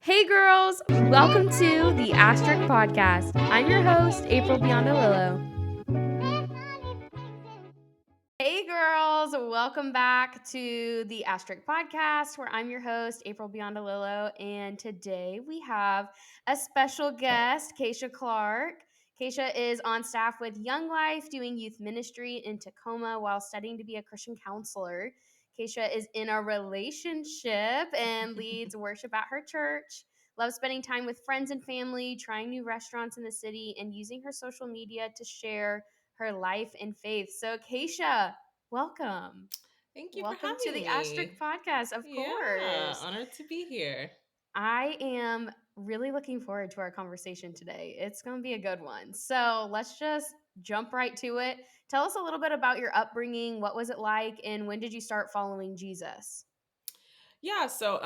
Hey girls, welcome to the Asterisk Podcast. I'm your host, April Biondolillo. Hey girls, welcome back to the Asterisk Podcast, where I'm your host, April Biondolillo, and today we have a special guest, Keisha Clark. Keisha is on staff with Young Life, doing youth ministry in Tacoma while studying to be a Christian counselor. Keisha is in a relationship and leads worship at her church. Loves spending time with friends and family, trying new restaurants in the city, and using her social media to share her life and faith. So, Keisha, welcome. Thank you for Welcome to having the Asterisk me. Podcast, of Yeah, course. honored to be here. I am really looking forward to our conversation today. It's going to be a good one. So, let's just jump right to it. Tell us a little bit about your upbringing. What was it like, and when did you start following Jesus? Yeah, so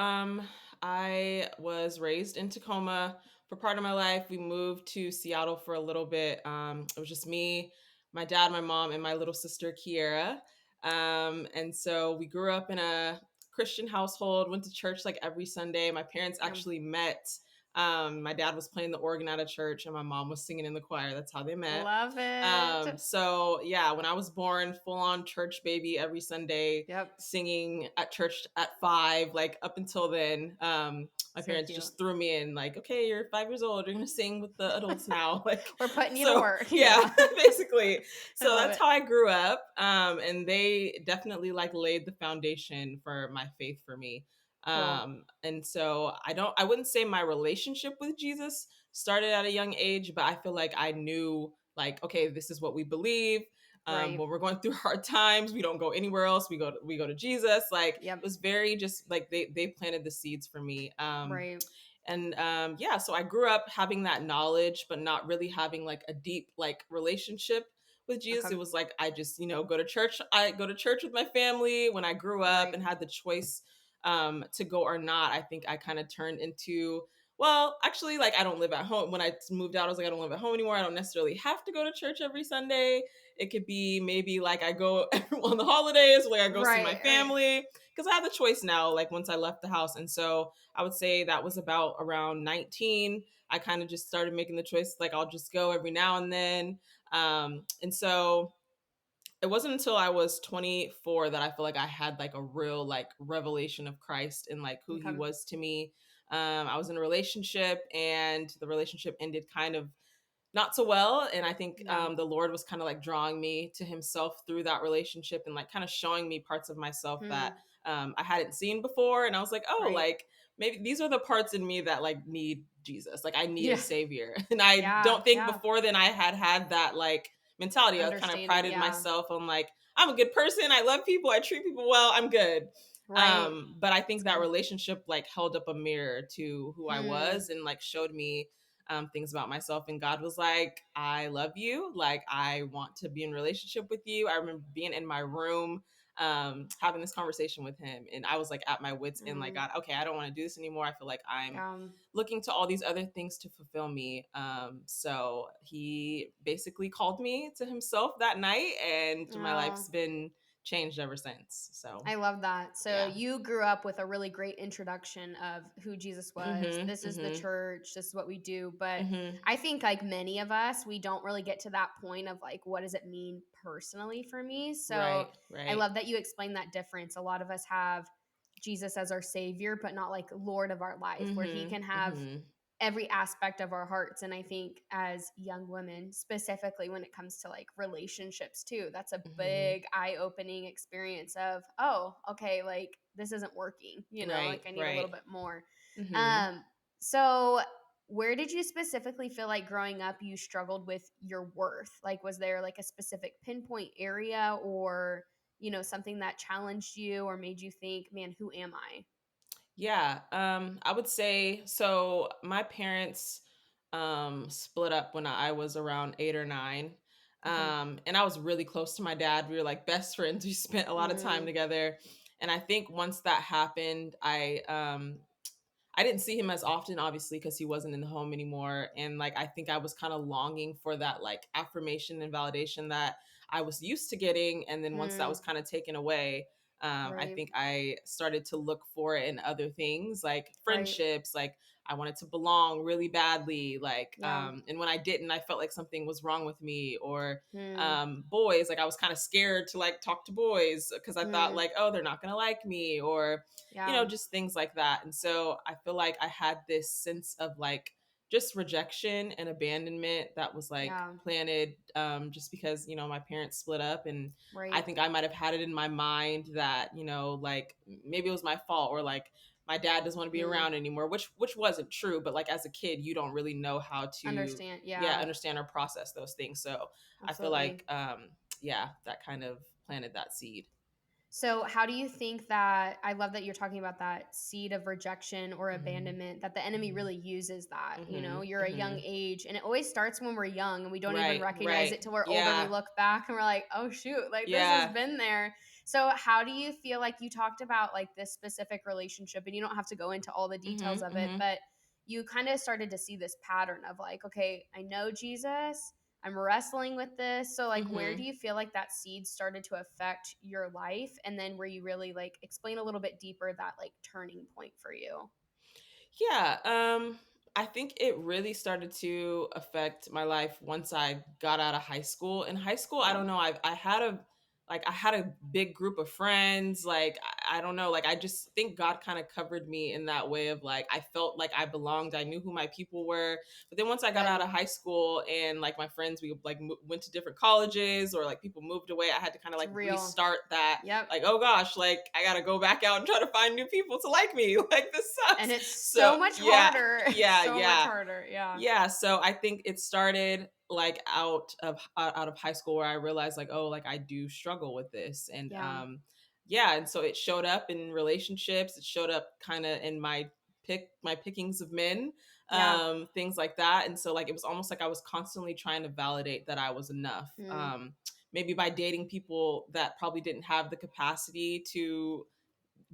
I was raised in Tacoma for part of my life. We moved to Seattle for a little bit. It was just me, my dad, my mom, and my little sister Kiera. And so we grew up in a Christian household, went to church like every Sunday. My parents actually met. My dad was playing the organ at a church, and my mom was singing in the choir. That's how they met. Love it. So yeah, when I was born, full on church baby every Sunday, Yep. singing at church at 5, like up until then. My So parents cute. just threw me in, like, okay, you're 5 years old, you're gonna sing with the adults now. Like, We're putting you to so work. yeah, Yeah. basically. I So love that's it. how I grew up. And they definitely like laid the foundation for my faith for me. Cool. And so I wouldn't say my relationship with Jesus started at a young age, but I feel like I knew, like, okay, this is what we believe. Right. When we're going through hard times, we don't go anywhere else. We go to Jesus. Like, it Yep. was very just like they planted the seeds for me. Right. And yeah, so I grew up having that knowledge, but not really having like a deep like relationship with Jesus. Okay. It was like I just go to church. I go to church with my family when I grew up Right. and had the choice to go or not. I think I kind of turned into, well, actually, like, I don't live at home. When I moved out, I was like, I don't live at home anymore. I don't necessarily have to go to church every Sunday. It could be maybe like I go on the holidays, like I go see my Right. Right. family, because I have the choice now, like once I left the house. And so I would say that was about around 19. I kind of just started making the choice, like, I'll just go every now and then. And so it wasn't until I was 24 that I feel like I had like a real like revelation of Christ and like who he Okay. was to me. I was in a relationship and the relationship ended kind of not so well. And I think Yeah. the Lord was kind of like drawing me to himself through that relationship and like kind of showing me parts of myself that Hmm. I hadn't seen before. And I was like, oh, Right. like maybe these are the parts in me that like need Jesus. Like, I need a Yeah. savior. And I Yeah. don't think Yeah. before then I had that like mentality. I kind of Understanding. prided Yeah. myself on like, I'm a good person. I love people. I treat people well. I'm good. Right. But I That's think that good. relationship like held up a mirror to who I Hmm. was and like showed me things about myself. And God was like, I love you. Like, I want to be in a relationship with you. I remember being in my room, having this conversation with him. And I was like at my wits' end, like, Mm. God, okay, I don't want to do this anymore. I feel like I'm Yeah. looking to all these other things to fulfill me. So he basically called me to himself that night, and my Oh, life's been changed ever since. So I love that. So yeah. you grew up with a really great introduction of who Jesus was. Mhm. This is the Mhm. church. This is what we do. But Mhm. I think, like many of us, we don't really get to that point of like, what does it mean personally for me? So Right. I Right. love that you explained that difference. A lot of us have Jesus as our savior, but not like Lord of our life, where he Mhm. can have Mhm. every aspect of our hearts. And I think as young women, specifically when it comes to like relationships too, that's a Mhm. big eye-opening experience of, oh, okay, like this isn't working, Right. like I need a little Right. bit more. Mhm. So where did you specifically feel like growing up you struggled with your worth? Like was there like a specific pinpoint area or something that challenged you or made you think, man, who am I? Yeah, I would say so. My parents split up when I was around 8 or 9, Okay. and I was really close to my dad. We were like best friends. We spent a lot of time Mm, together, and I think once that happened, I didn't see him as often, obviously, because he wasn't in the home anymore. And like, I think I was kind of longing for that like affirmation and validation that I was used to getting. And then once that mm, was kind of taken away, I right. think I started to look for it in other things like Right. friendships. Like, I wanted to belong really badly, like, Yeah. and when I didn't, I felt like something was wrong with me. Or Mm. boys, like I was kind of scared to like talk to boys because I thought Mm. like, oh, they're not gonna like me, or Yeah. just things like that. And so I feel like I had this sense of like just rejection and abandonment that was like Yeah. planted, just because my parents split up. And I Right. think I might have had it in my mind that like maybe it was my fault, or like my dad doesn't want to be Mm. around anymore, which wasn't true. But like as a kid, you don't really know how to, Understand. yeah, Yeah. understand or process those things. So I feel Absolutely. like, yeah, that kind of planted that seed. So, how do you think that I love that you're talking about that seed of rejection or Hmm. abandonment that the enemy really uses that, Hmm. you're a young Hmm. age and it always starts when we're young and we don't even Right, recognize right. it till we're older and we Yeah, look back and we're like, "Oh shoot, like this has yeah. been there." So, how do you feel like you talked about like this specific relationship and you don't have to go into all the details Hmm. of it, Hmm. but you kind of started to see this pattern of like, "Okay, I know Jesus, I'm wrestling with this." So, like, where do Hmm. you feel like that seed started to affect your life? And then where you really like explain a little bit deeper that like turning point for you? Yeah, I think it really started to affect my life once I got out of high school. In high school, I Yeah. don't know, I had a big group of friends. Like I don't know, like I just think God kind of covered me in that way of like I felt like I belonged. I knew who my people were. But then once I got out Good. of high school and like my friends, we like went to different colleges, or like people moved away, I had to kind of It's like real. restart that. Yep. Like, oh gosh, like I got to go back out and try to find new people to like me. Like this And sucks. it's So so much yeah, harder. yeah, So much yeah, harder. Yeah. yeah. So I think it started like out of high school, where I realized like, oh, like I do struggle with this. And Yeah. yeah, and so it showed up in relationships. It showed up kind of in my pickings of men, Yeah. things like that. And so like it was almost like I was constantly trying to validate that I was enough. Mm. Maybe by dating people that probably didn't have the capacity to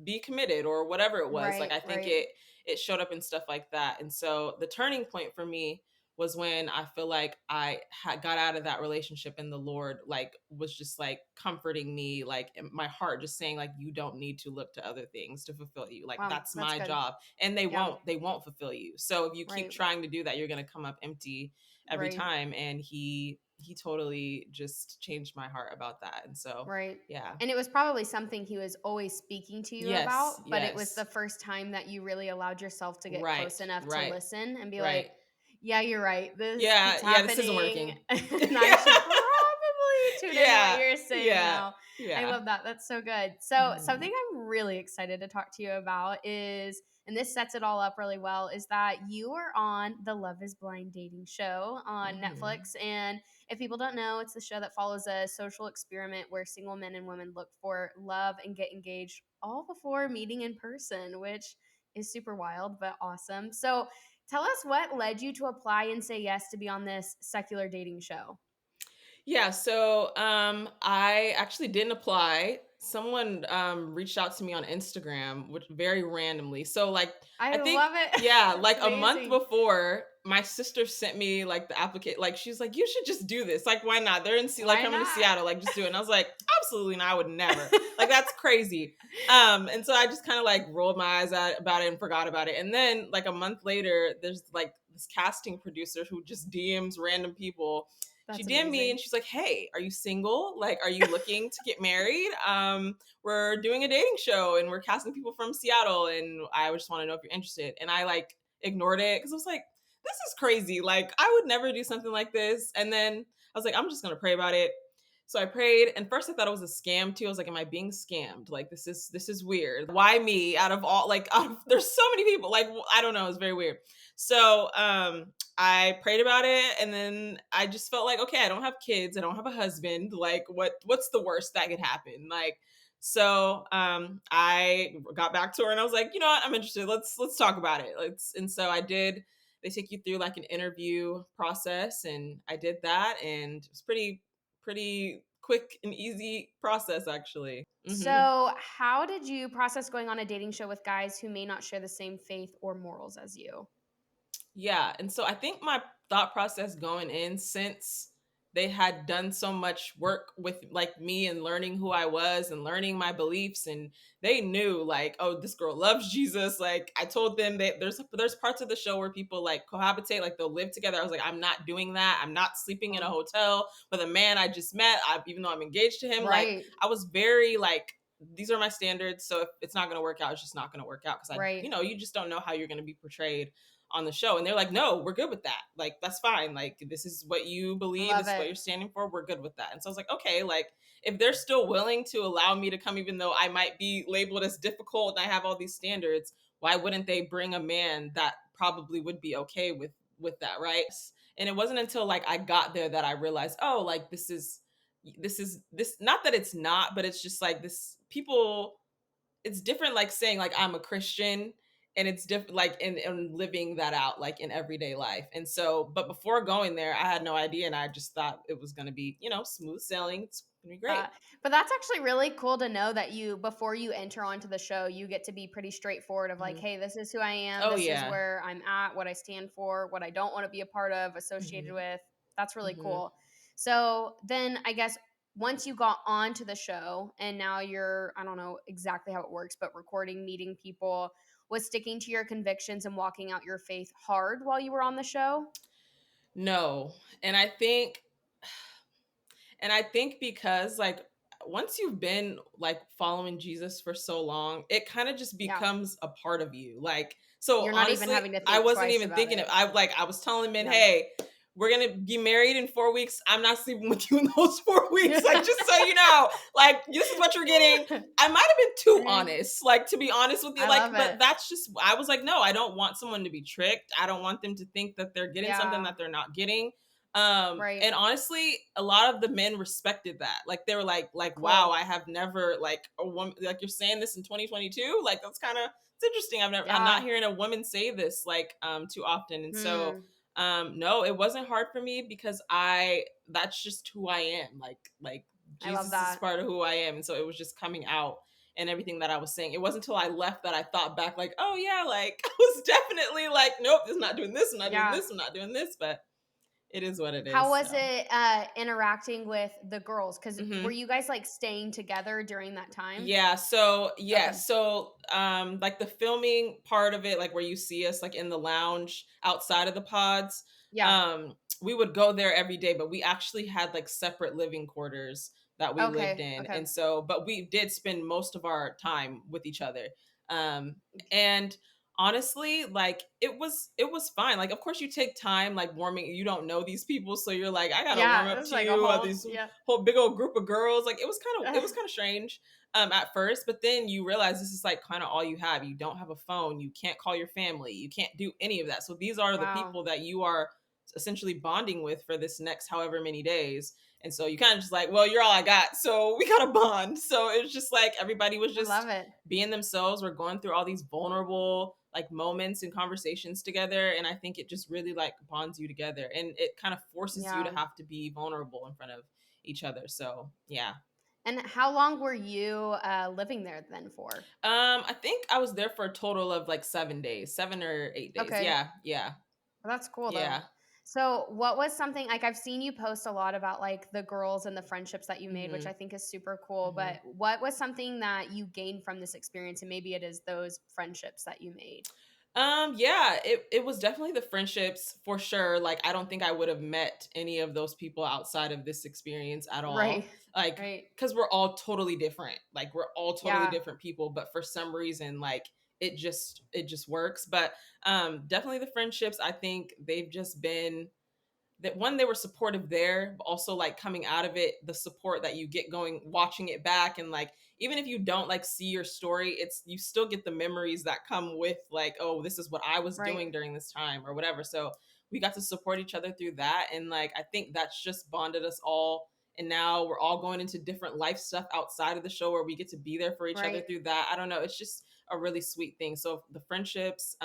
be committed, or whatever it was. Like Right. I think Right. it showed up in stuff like that. And so the turning point for me was when I feel like got out of that relationship, and the Lord like was just like comforting me, like in my heart, just saying like, you don't need to look to other things to fulfill you. Like Wow. that's That's my good. job, and they Yeah. won't fulfill you. So if you keep Right. trying to do that, you're going to come up empty every Right. time. And he totally just changed my heart about that. And so Right. yeah. And it was probably something he was always speaking to you Yes, about, but it was the yes. first time that you really allowed yourself to get close Right, enough to right, listen and be right. like, yeah, you're right. This Yeah, keeps yeah, this isn't happening. working. And I Yeah. should probably tune into what Yeah, you're saying yeah, now. I yeah. love that. That's so good. So, Mhm, something I'm really excited to talk to you about is, and this sets it all up really well, is that you were on the Love is Blind dating show on mhm. Netflix. And if people don't know, it's the show that follows a social experiment where single men and women look for love and get engaged all before meeting in person, which is super wild but awesome. So, tell us what led you to apply and say yes to be on this secular dating show. Yeah, so I actually didn't apply. Someone reached out to me on Instagram, which very randomly. So like I I think, love it. yeah, It's like a month amazing. before, my sister sent me like the applicant, like she's like, you should just do this. Like, why not? They're in like Why coming to not? Seattle, like just do it. And I was like, absolutely not, I would never. Like that's crazy. And so I just kind of like rolled my eyes at about it and forgot about it. And then like a month later, there's like this casting producer who just DMs random people. She That's DM'd me amazing. and she's like, hey, are you single? Like, are you looking to get married? We're doing a dating show and we're casting people from Seattle, and I just want to know if you're interested. And I like ignored it because I was like, this is crazy. Like, I would never do something like this. And then I was like, I'm just gonna pray about it. So I prayed, and first I thought it was a scam too. I was like, am I being scammed? Like, this is weird. Why me out of all, like there's so many people. Like, I don't know, it's very weird. So I prayed about it, and then I just felt like, okay, I don't have kids, I don't have a husband. Like, what's the worst that could happen? Like, so I got back to her and I was like, you know what, I'm interested. Let's talk about it. And so I did. They take you through like an interview process, and I did that, and it was pretty quick and easy process actually. So, how did you process going on a dating show with guys who may not share the same faith or morals as you? Yeah, and so I think my thought process going in, since they had done so much work with like me and learning who I was and learning my beliefs, and they knew like, oh, this girl loves Jesus. Like I told them that there's parts of the show where people like cohabitate, like they'll live together. I was like, I'm not doing that. I'm not sleeping in a Oh, hotel with a man I just met. Even though I'm engaged to him, like right. I was very like, these are my standards. So if it's not going to work out, it's just not going to work out, because Right. you just don't know how you're going to be portrayed on the show. And they're like, no, we're good with that. Like, that's fine. Like, this is what you I believe, love this is what it. you're standing for. We're good with that. And so I was like, okay, like, if they're still willing to allow me to come, even though I might be labeled as difficult and I have all these standards, why wouldn't they bring a man that probably would be okay with that, right? And it wasn't until like I got there that I realized, oh, like this not that it's not, but it's just like this people, it's different like saying like I'm a Christian, and it's different like in living that out like in everyday life. And so, but before going there, I had no idea, and I just thought it was going to be, smooth sailing. It's going to be great. Uh, but that's actually really cool to know that you, before you enter onto the show, you get to be pretty straightforward of like, Hmm. hey, this is who I am. Oh This is yeah. where I'm at, what I stand for, what I don't want to be a part of, associated Hmm. with. That's really Hmm. cool. So then I guess once you got onto the show and now you're, I don't know exactly how it works, but recording, meeting people, was sticking to your convictions and walking out your faith hard while you were on the show? No. And I think because like once you've been like following Jesus for so long, it kind of just Yeah. becomes a part of you. Like, so You're not even honestly, having to I think wasn't twice even about thinking of, it. I was telling men, Yeah. hey, we're gonna be married in 4 weeks. I'm not sleeping with you in those 4 weeks. Like, just so you know, like this is what you're getting. I might have been too Right. honest, like to be honest with you. I Like, love but it. that's just, I was like, no, I don't want someone to be tricked. I don't want them to think that they're getting something Yeah. that they're not getting. Right. And honestly, a lot of the men respected that. Like they were like, wow, Cool. I have never like a woman, like you're saying this in 2022. Like that's kind of, it's interesting. I'm not Yeah. hearing a woman say this like too often. And so Hmm. no, it wasn't hard for me because that's just who I am. Like I love Jesus is that. part of who I am. And so it was just coming out and everything that I was saying. It wasn't until I left that I thought back, like, oh yeah, like I was definitely like, nope, this is not doing this, I'm not doing Yeah. this, I'm not doing this, but it is what it How is. was So, it interacting with the girls? Because were hmm, you guys like staying together during that time? yeah, Okay. so like the filming part of it, like where you see us like in the lounge outside of the pods, Yeah. um, we would go there every day, but we actually had like separate living quarters that we lived Okay. in, Okay. and so, but we did spend most of our time with each other, and honestly, like it was fine. Like, of course, you take time like warming. You don't know these people, so you're like, I gotta warm Yeah. It up was to like a you. whole. These Yeah. whole big old group of girls. Like it was kind of strange at first, but then you realize this is like kind of all you have. You don't have a phone, you can't call your family, you can't do any of that. So these are the Wow. people that you are essentially bonding with for this next however many days. And so you kind of just like, well, you're all I got, so we got to bond. So it was just like everybody was I love just it. being themselves. We're going through all these vulnerable like moments and conversations together, and I think it just really like bonds you together, and it kind of forces you to Yeah. have to be vulnerable in front of each other. So yeah. And how long were you living there then for? I think I was there for a total of like 7 days, 7 or 8 days. Okay. Yeah, yeah, Well, that's cool though. yeah. So, what was something like I've seen you post a lot about like the girls and the friendships that you made, which Hmm. I think is super cool. Hmm. But what was something that you gained from this experience? And maybe it is those friendships that you made. Yeah, it was definitely the friendships for sure. Like, I don't think I would have met any of those people outside of this experience at Right. all. Like, Right. because we're all totally different. Like, we're all totally Yeah. different people, but for some reason, like, it just works. But definitely the friendships. I think they've just been that, one, they were supportive there, but also like coming out of it, the support that you get going watching it back, and like even if you don't like see your story, it's, you still get the memories that come with like, oh, this is what I was Right. doing during this time or whatever. So we got to support each other through that, and like I think that's just bonded us all. And now we're all going into different life stuff outside of the show where we get to be there for each other Right. through that. I don't know, it's just a really sweet thing. So the friendships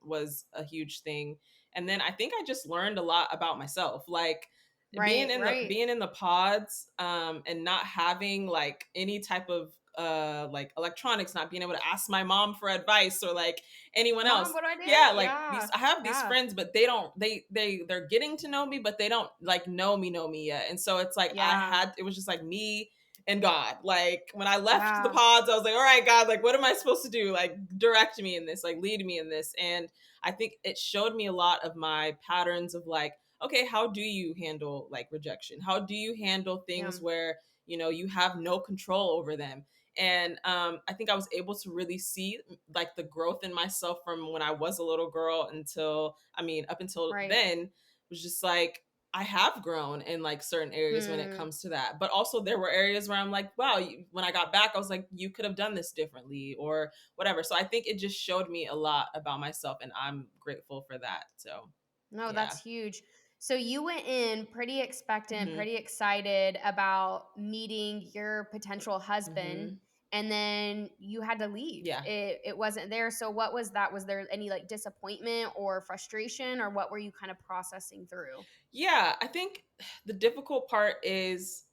was a huge thing. And then I think I just learned a lot about myself, like being Right. in the Right. being in the pods, and not having like any type of like electronics, not being able to ask my mom for advice or like anyone Mom, else. what do I Yeah, do? like these Yeah. I have these Yeah. friends, but they don't they're getting to know me, but they don't like know me yet. And so it's like Yeah. it was just like me and God. Like when I left the Yeah. pods, I was like, all right, God, like what am I supposed to do? Like direct me in this, like lead me in this. And I think it showed me a lot of my patterns of like, okay, how do you handle like rejection? How do you handle Yeah. things where, you have no control over them? And I think I was able to really see like the growth in myself from when I was a little girl until, I mean, up until Right. then, was just like, I have grown in like certain areas when it Hmm. comes to that. But also there were areas where I'm like, wow, when I got back, I was like, you could have done this differently or whatever. So I think it just showed me a lot about myself and I'm grateful for that. So No, yeah. that's huge. So you went in pretty expectant, Hmm. pretty excited about meeting your potential husband, Hmm. and then you had to leave. Yeah. It wasn't there. So what was that? Was there any like disappointment or frustration, or what were you kind of processing through? Yeah. I think the difficult part is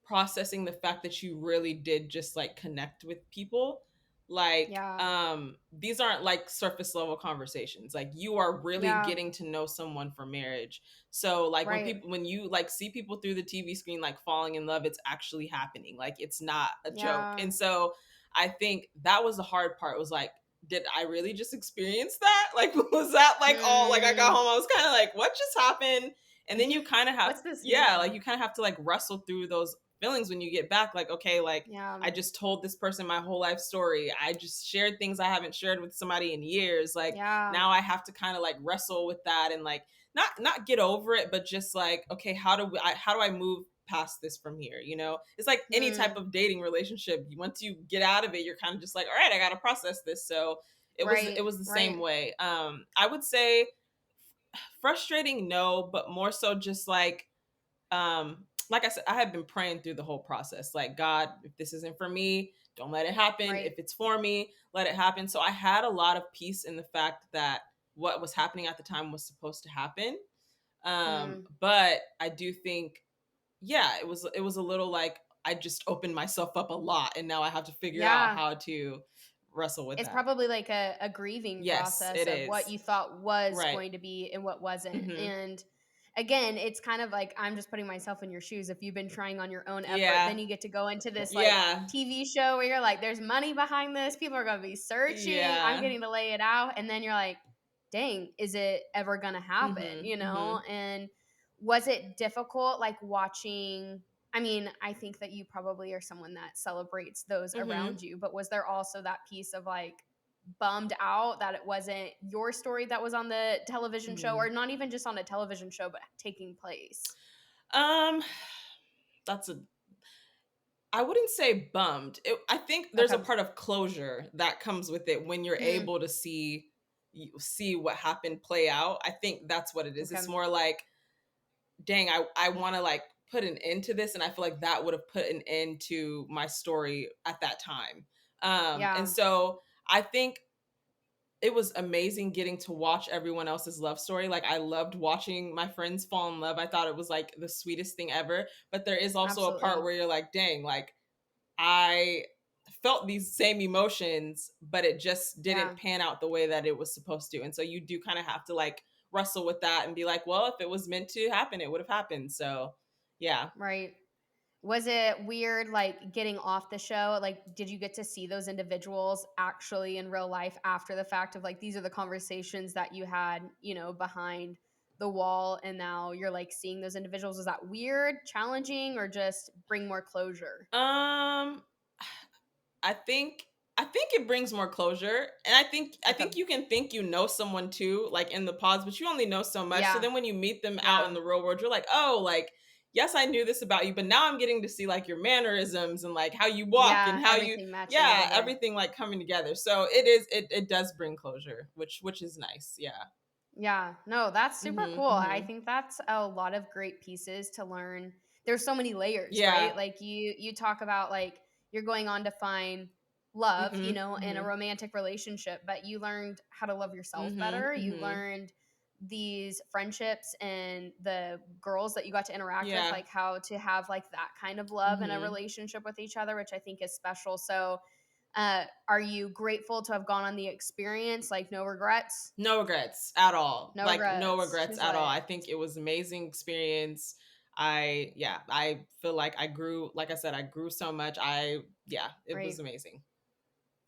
processing the fact that you really did just like connect with people. Like Yeah. these aren't like surface level conversations, like you are really Yeah. getting to know someone for marriage. So like Right. when you like see people through the TV screen like falling in love, it's actually happening, like it's not a joke. Yeah. And so I think that was the hard part, was like, did I really just experience that? Like was that like all, like I got Hmm. home, I was kind of like, what just happened? And then you kind of have, What's this here yeah, like for? you kind of have to like wrestle through those feelings when you get back, like, okay, like Yeah. I just told this person my whole life story, I just shared things I haven't shared with somebody in years, like Yeah. now I have to kind of like wrestle with that and like not get over it, but just like, okay, how do I move past this from here? It's like any type Hmm. of dating relationship, once you get out of it, you're kind of just like, all right, I got to process this. So it Right. was the same Right. way. I would say frustrating, no, but more so just like I said, I had been praying through the whole process. Like, God, if this isn't for me, don't let it happen. Right. If it's for me, let it happen. So I had a lot of peace in the fact that what was happening at the time was supposed to happen. Hmm. But I do think, yeah, it was a little like I just opened myself up a lot, and now I have to figure out Yeah. how to wrestle with It's that. probably like a grieving Yes, process it of what is. you thought was Right. going to be and what wasn't. Hmm. And again, it's kind of like I'm just putting myself in your shoes. If you've been trying on your own effort, Yeah. then you get to go into this like Yeah. TV show where you're like, there's money behind this. People are going to be searching. I'm Yeah. getting to lay it out. And then you're like, dang, is it ever going to happen? Hmm. Hmm. And was it difficult like watching? I mean, I think that you probably are someone that celebrates those Hmm. around you, but was there also that piece of like bummed out that it wasn't your story that was on the television show, Hmm. or not even just on a television show, but taking place? Um, that's a I wouldn't say bummed. I think there's a Okay. part of closure that comes with it when you're Mm, able to see what happened play out. I think that's what it is. It's okay. more like, dang, I want to like put an end to this, and I feel like that would have put an end to my story at that time. And Yeah. so I think it was amazing getting to watch everyone else's love story. Like I loved watching my friends fall in love. I thought it was like the sweetest thing ever. But there is also a part Absolutely. where you're like, dang, like I felt these same emotions, but it just didn't Yeah. pan out the way that it was supposed to. And so you do kind of have to like wrestle with that and be like, well, if it was meant to happen, it would have happened. So, yeah. Right. Was it weird, like getting off the show? Like, did you get to see those individuals actually in real life after the fact of like, these are the conversations that you had, behind the wall, and now you're like seeing those individuals? Was that weird, challenging, or just bring more closure? Um I think I think it brings more closure. And I think Okay. you can think you know someone too, like in the pods, but you only know so much. So Yeah. then when you meet them out in Yeah. the real world, you're like, oh, like, yes, I knew this about you, but now I'm getting to see like your mannerisms and like how you walk and Yeah. how you, Everything matching yeah, together. everything like coming together. So it does bring closure, which is nice. Yeah. Yeah, no, that's super Mhm. cool. I Mhm. think that's a lot of great pieces to learn. There's so many layers, Yeah. right? Like you talk about like you're going on to find love, Mhm. in a Mhm. romantic relationship, but you learned how to love yourself Mhm. better. You Mhm. learned these friendships and the girls that you got to interact with, Yeah. like how to have like that kind of love and a Mhm. relationship with each other, which I think is special. So, are you grateful to have gone on the experience? Like, no regrets? No regrets at all. No Like, no regrets. regrets She's at all. like, I think it was amazing experience. I feel like I grew, like I said, I grew so much. Yeah, it was right. amazing.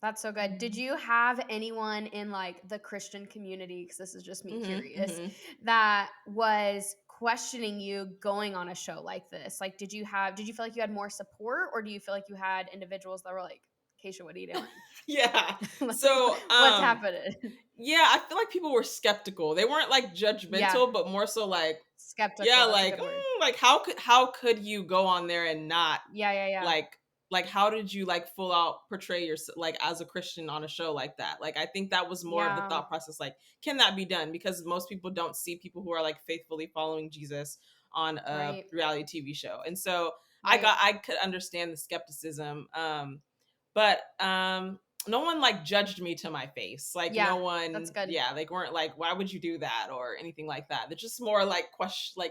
That's so good. Did Mhm. you have anyone in like the Christian community, because this is just me Mhm. curious, Mhm. that was questioning you going on a show like this? Like, did you feel like you had more support, or do you feel like you had individuals that were like, Keisha, what are you doing? Yeah. Like, So, what's happening? yeah, I feel like people were skeptical. They weren't like Yeah, judgmental, but more so like, yeah, skeptical. That's a like, good word. like how could you go on there and not Yeah, yeah, yeah. like how did you like full out portray yourself like as a Christian on a show like that? Like I think that was more of the Yeah, thought process. Like, can that be done? Because most people don't see people who are like faithfully following Jesus on a right, reality TV show, and so right. I could understand the skepticism. But no one like judged me to my face. Like Yeah, no that's one, good. yeah, like weren't like, why would you do that or anything like that. They're just more like question,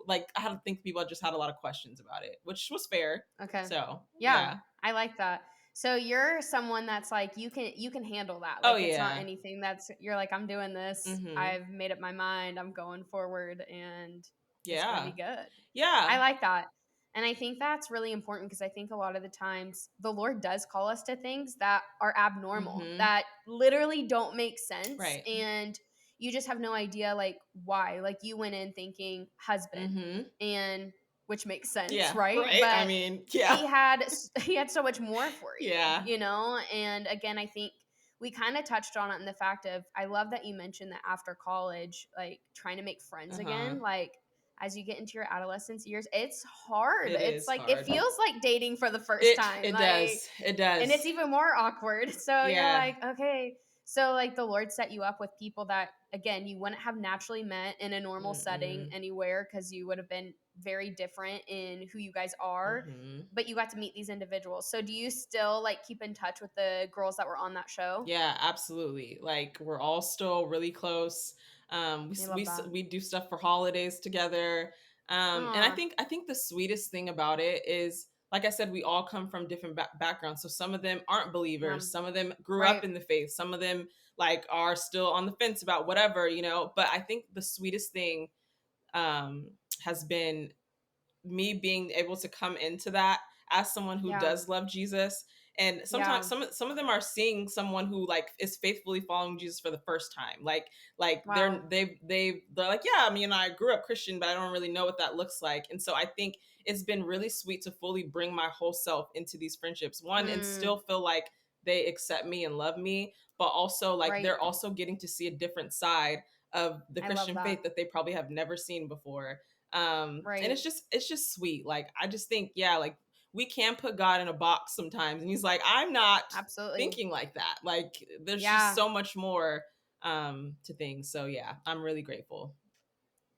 like I don't think people just had a lot of questions about it, which was fair. Okay. So Yeah, yeah. I like that. So you're someone that's like you can handle that. Oh Like it's not yeah. anything that's you're like I'm doing this. Mm-hmm. I've made up my mind. I'm going forward and it's going to be Yeah. good. I Yeah. like that. And I think that's really important because I think a lot of the times the Lord does call us to things that are abnormal, Mm-hmm. that literally don't make sense Right. and you just have no idea like why. Like you went in thinking husband Mm-hmm. and which makes sense, Yeah. right? Right. I But mean, yeah. he had so much more for you, Yeah. you know? And again, I think we kind of touched on it in the fact of I love that you mentioned that after college, like trying to make friends Uh-huh. again, like as you get into your adolescence years, it's hard. It It's is like it hard. feels like dating for the first It time. it Like does. It and does. it's even more awkward. So you're Yeah. like, okay. So like the Lord set you up with people that again you wouldn't have naturally met in a normal setting Mm-mm. anywhere because you would have been very different in who you guys are. Mm-hmm. But you got to meet these individuals. So do you still like keep in touch with the girls that were on that show? Yeah, absolutely. Like we're all still really close. I love that. We do stuff for holidays together. And Aw, I think the sweetest thing about it is, like I said, we all come from different backgrounds. So some of them aren't yeah, believers. Some of them grew up right. in the faith. Some of them like are still on the fence about whatever, you know. But I think the sweetest thing um, has been me being able to come into that as someone who Yeah, does love Jesus. And sometimes yeah. some of them are seeing someone who like is faithfully following Jesus for the first time. Like Wow. they're like, yeah, I mean, I grew up Christian, but I don't really know what that looks like. And so I think it's been really sweet to fully bring my whole self into these friendships. One, and Mm, still feel like they accept me and love me, but also like right. they're also getting to see a different side of the I love Christian that. faith that they probably have never seen before. And Right. it's just sweet. Like I just think, yeah, like we can put God in a box sometimes, and he's like, I'm not Absolutely. thinking like that. Like there's just Yeah. so much more to things. So yeah, I'm really grateful.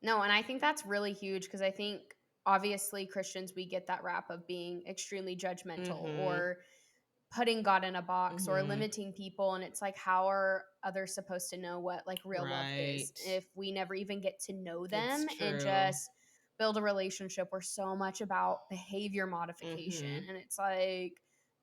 No, and I think that's really huge because I think obviously Christians, we get that rap of being extremely judgmental Mhm. or putting God in a box or Mhm. limiting people. And it's like, how are others supposed to know what like real love is Right. if we never even get to know It's them and true. just build a relationship? We're so much about behavior modification. Mhm. And it's like,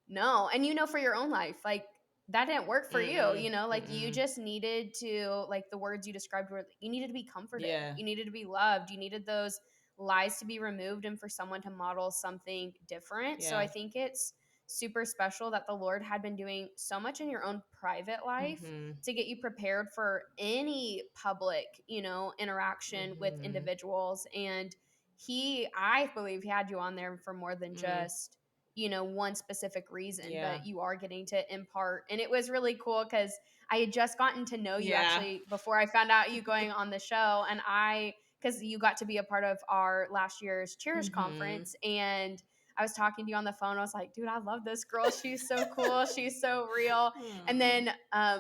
no. And you know, for your own life, like that didn't work for you, Mm-mm. you know, like you Mm-mm. just needed to, like the words you described were you needed to be comforted, Yeah. you needed to be loved, you needed those lies to be removed and for someone to model something different. So I Yeah. think it's super special that the Lord had been doing so much in your own private life Mhm. to get you prepared for any public, you know, interaction with Mhm. individuals. And I believe he had you on there for more than Mm. just, you know, one specific reason, Yeah. but you are getting to impart. And it was really cool because I had just gotten to know you Yeah. actually before I found out you going on the show. And because you got to be a part of our last year's Cheers Mhm. conference. And I was talking to you on the phone. I was like, dude, I love this girl. She's so cool. She's so real. And Aw. then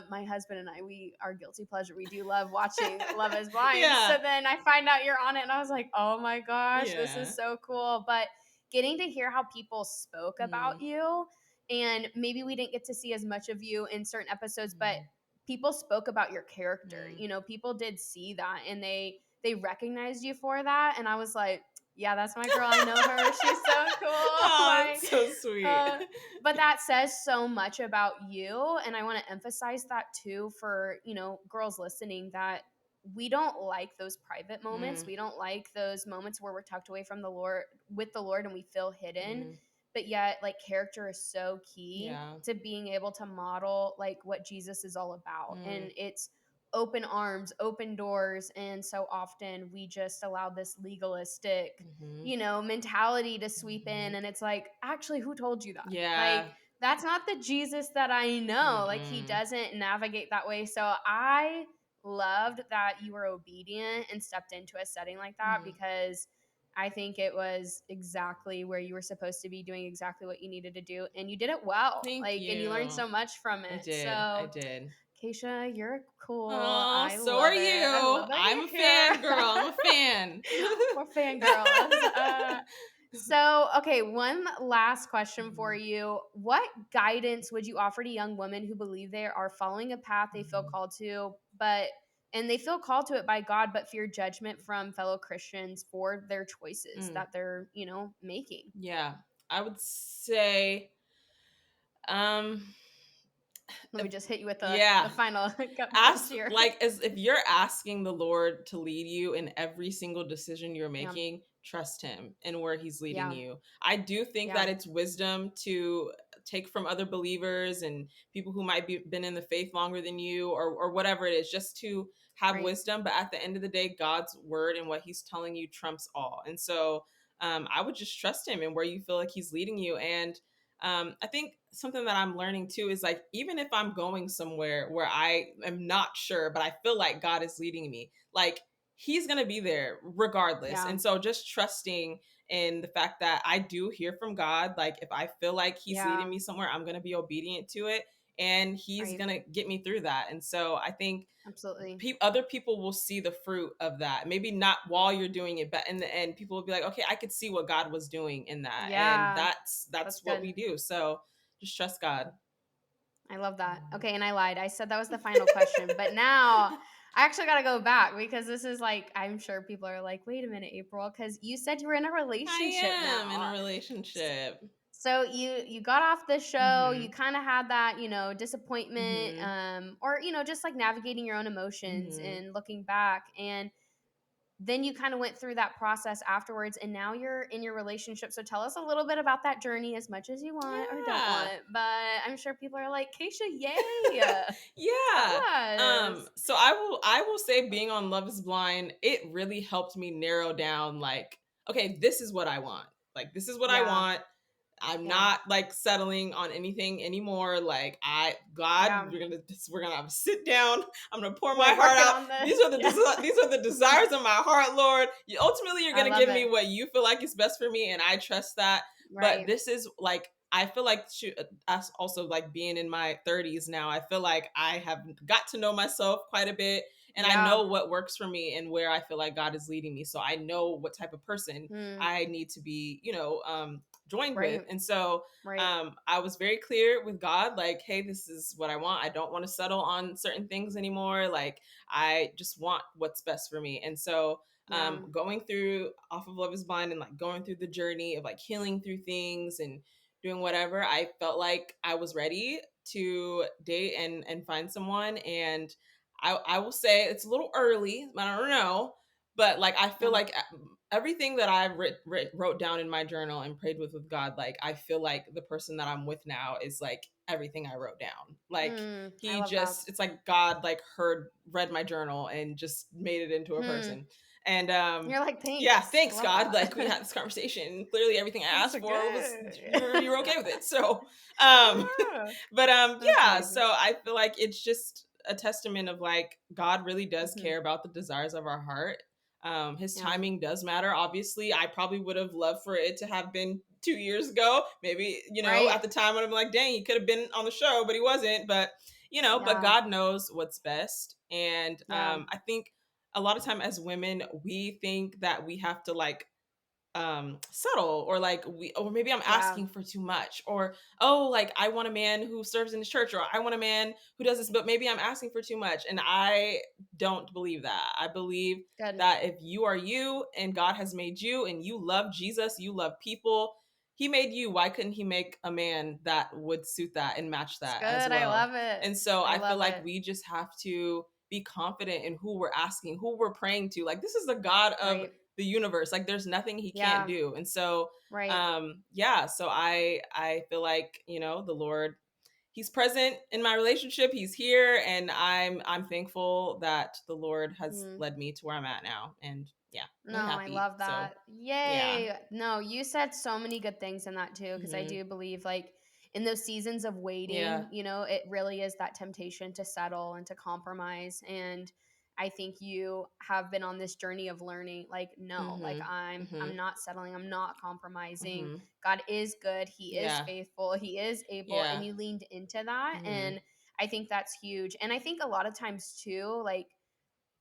my husband and I, we are guilty pleasure. We do love watching Love is Blind. So Yeah. then I find out you're on it, and I was like, oh my gosh, this is Yeah. so cool. But getting to hear how people spoke about Mm. you, and maybe we didn't get to see as much of you in certain episodes, but Mhm. people spoke about your character. Mm. You know, people did see that, and they recognized you for that, and I was like, yeah, that's my girl. I know her. She's so cool. Oh, like, it's so sweet. uh, but that says so much about you, and I want to emphasize that too for, girls listening, that we don't like those private moments. Mm, We don't like those moments where we're tucked away from the Lord, with the Lord, and we feel hidden. mm, But yet, like, character is so key yeah. to being able to model like what Jesus is all about. Mm, And it's open arms, open doors, and so often we just allow this legalistic, mhm, mentality to sweep in, mhm. and it's like, actually, who told you that? Like, Yeah. that's not the Jesus that I know. Like, he Mm-mm. doesn't navigate that way. So I loved that you were obedient and stepped into a setting like that, Mm. because I think it was exactly where you were supposed to be, doing exactly what you needed to do, and you did it well. Thank Like, and you learned you. so much from I it. did. I So, did. Keisha, you're cool. Oh, I so are love it. I you. love that I'm you're a here. fan, girl. I'm a fan. We're fangirls. So, okay, one last question for Mhm, you. What guidance would you offer to young women who believe they are following a path they feel mhm, called to, and they feel called to it by God, but fear judgment from fellow Christians for their choices mm. that they're, making? Yeah. I would say, um, Let if, me just hit you with the yeah. final points Ask, here. like, as if you're asking the Lord to lead you in every single decision you're Yeah, making, trust him and where he's leading yeah, you. I do think yeah, that it's wisdom to take from other believers and people who might be been in the faith longer than you, or whatever it is, just to have right. wisdom. But at the end of the day, God's word and what he's telling you trumps all. And so I would just trust him and where you feel like he's leading you. And I think something that I'm learning too is, like, even if I'm going somewhere where I am not sure, but I feel like God is leading me, like, he's going to be there regardless. Yeah, And so just trusting in the fact that I do hear from God. Like, if I feel like he's leading yeah, me somewhere, I'm going to be obedient to it, and he's right. going to get me through that. And so I think Absolutely. other people will see the fruit of that. Maybe not while you're doing it, but in the end, people will be like, okay, I could see what God was doing in that, and Yeah, that's that's what good. we do. So just trust God. I love that. Mm. Okay, and I lied. I said that was the final question, but now I actually got to go back, because this is like, I'm sure people are like, wait a minute, April, because you said you were in a I relationship am in a now. S- relationship. So you got off the show, you Hmm. kind of had that, disappointment, Hmm. or just like navigating your own emotions Hmm. and looking back, and then you kind of went through that process afterwards, and now you're in your relationship. So tell us a little bit about that journey, as much as you want or don't Yeah. want. But I'm sure people are like, Keisha, yay. Tell Yeah. us. So I will say, being on Love is Blind, it really helped me narrow down, like, okay, this is what I want. Like, this is what I Yeah. want. I'm Yeah. not like settling on anything anymore. Like, God, Yeah. we're gonna have to sit down. I'm gonna pour my We're heart working out. on this. These are the Yeah. these are the desires of my heart, Lord. Ultimately, you're I gonna love give me it. what you feel like is best for me, and I trust that. But Right. this is like, I feel like, us also, like, being in my 30s now, I feel like I have got to know myself quite a bit, and I Yeah. know what works for me and where I feel like God is leading me. So I know what type of person Mm, I need to be, joined with. right. And so Right. I was very clear with God, like, hey, this is what I want. I don't want to settle on certain things anymore. Like, I just want what's best for me. And so Yeah. going through off of Love is Blind, and like going through the journey of like healing through things and doing whatever, I felt like I was ready to date and find someone. And I will say it's a little early, but I don't know. But like, I feel Yeah. like everything that I wrote down in my journal and prayed with God, like, I feel like the person that I'm with now is like everything I wrote down. Like, I he love that. just, it's like God like read my journal and just made it into a Hmm. person. And You're like, yeah, thanks. thanks Love God. that. Like, we had this conversation, and clearly everything I That's asked so for was, good. you're okay with it. So um Yeah. but That's yeah, amazing. so I feel like it's just a testament of, like, God really does Hmm. care about the desires of our heart. His Yeah. timing does matter. Obviously, I probably would have loved for it to have been 2 years ago. Maybe, Right. at the time, I'd have been like, dang, he could have been on the show, but he wasn't. But, but Yeah. God knows what's best. And Yeah. I think a lot of time as women, we think that we have to, like, subtle, or like or maybe I'm Yeah. asking for too much, or oh, like I want a man who serves in the church, or I want a man who does this, but maybe I'm asking for too much. And I don't believe that. I believe Good. that if you are you and God has made you and you love Jesus, you love people, he made you, why couldn't he make a man that would suit that and match It's that as good. I well? love it. And so I I feel love like it. we just have to be confident in who we're asking, who we're praying to. Like, this is the God of Right. the universe. Like, there's nothing he can't Yeah. do. And so Right. yeah, so I feel like, the Lord, he's present in my relationship. He's here, and I'm thankful that the Lord has Mm. led me to where I'm at now. And yeah, No, I'm I happy. love So that. yeah. Yay. No, you said so many good things in that too, because I Hmm. do believe like in those seasons of Yeah. waiting, it really is that temptation to settle and to compromise. And I think you have been on this journey of learning, like, no, like Hmm. I'm Hmm. not settling, I'm not compromising. Hmm. God is good, He is Yeah. faithful, He is able, and Yeah. you leaned into that. Hmm. And I think that's huge. And I think a lot of times too, like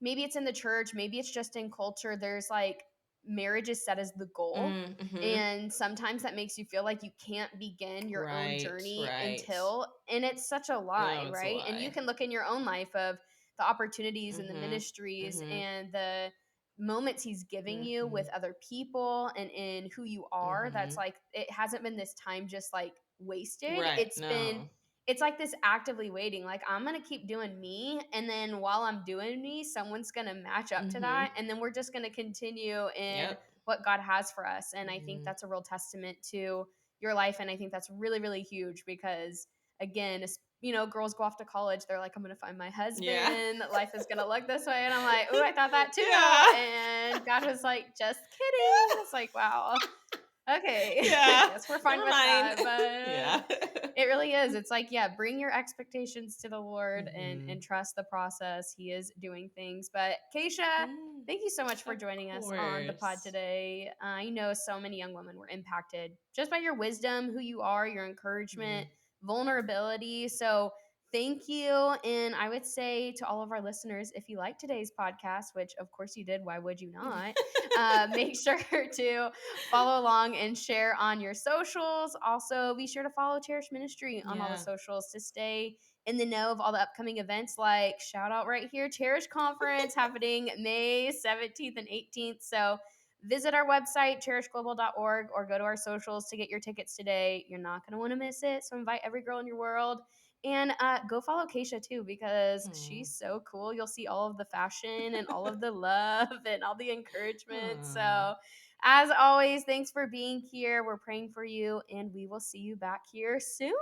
maybe it's in the church, maybe it's just in culture. There's like marriage is set as the goal. Hmm. And sometimes that makes you feel like you can't begin your own Right. journey Right. until, and it's such a lie, No, it's a right? And you lie. can look in your own life of the opportunities and the Hmm. ministries Hmm. and the moments he's giving you with Hmm. other people and in who you are. That's Hmm. like, it hasn't been this time just like wasted. Right. No. It's like this actively waiting, like I'm gonna keep doing me, and then while I'm doing me, someone's gonna match up to that, Hmm. and then we're just gonna continue in Yep. what God has for us. And I think Hmm. that's a real testament to your life, and I think that's really, really huge because again, girls go off to college, they're like, I'm gonna find my Yeah. husband, life is gonna look this way, and I'm like, oh, I thought that too, Yeah. and God was like, just kidding. It's like, wow, okay, I Yeah. guess we're fine Never with mind. that, but Yeah. it really is. It's like, yeah, bring your expectations to the Lord and Mhm. trust the process. He is doing things. But Keisha, Mm, thank you so much for of joining us on the pod course. today. I know so many young women were impacted just by your wisdom, who you are, your encouragement, Mhm. vulnerability. So thank you. And I would say to all of our listeners, if you like today's podcast, which of course you did, why would you not? Make sure to follow along and share on your socials. Also, be sure to follow Cherish Ministry on all the Yeah. socials to stay in the know of all the upcoming events, like shout out right here, Cherish Conference happening May 17th and 18th. So visit our website, cherishglobal.org, or go to our socials to get your tickets today. You're not going to want to miss it. So invite every girl in your world. And go follow Keisha too, because Aw. she's so cool. You'll see all of the fashion and all of the love and all the encouragement. Aw. So, as always, thanks for being here. We're praying for you, and we will see you back here soon.